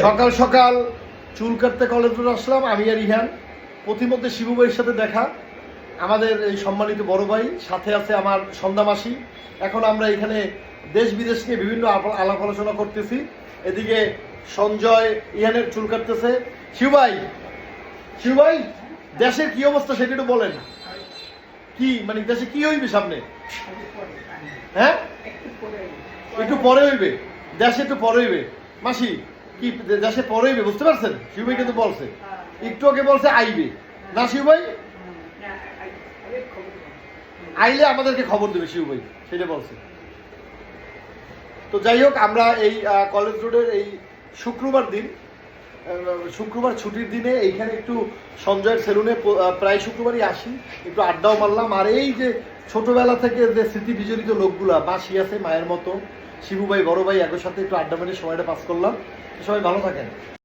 সকাল সকাল চুল কাটতে কলেজ রোড আসলাম আমি আর ইহান। প্রতিমধ্যে শিবু ভাইয়ের সাথে দেখা, আমাদের এই সম্মানিত বড় ভাই, সাথে আছে আমার সন্ধ্যা মাসি। এখন আমরা এখানে দেশ বিদেশ নিয়ে বিভিন্ন আলাপ আলোচনা করতেছি। এদিকে সঞ্জয় ইহানের চুল কাটতেছে। শিবু ভাই, দেশের কি অবস্থা সেটা একটু বলেন। কি মানে দেশে কি হইবে সামনে? হ্যাঁ, একটু পরে হইবে, দেশে একটু পরে হইবে। মাসি কি দেশে পরে হইবে, বুঝতে পারছেন? শিবু ভাই কিন্তু বলছে, একটু আগে বলছে আইবে না। শিবু ভাই আইলে আমাদেরকে খবর দেবে, শিবু ভাই সেটা বলছে। তো যাই হোক, আমরা এই কলেজ রোডের এই শুক্রবার ছুটির দিনে এইখানে একটু সঞ্জয়ের সেলুনে প্রায় শুক্রবারই আসি, একটু আড্ডাও মারলাম। আর এই যে ছোটবেলা থেকে যে স্মৃতি বিজড়িত লোকগুলা, মাসি আছে মায়ের মতো, শিবু ভাই বড় ভাই, একই সাথে একটু আড্ডা মেরে সময়টা পাস করলাম। সবাই ভালো থাকেন।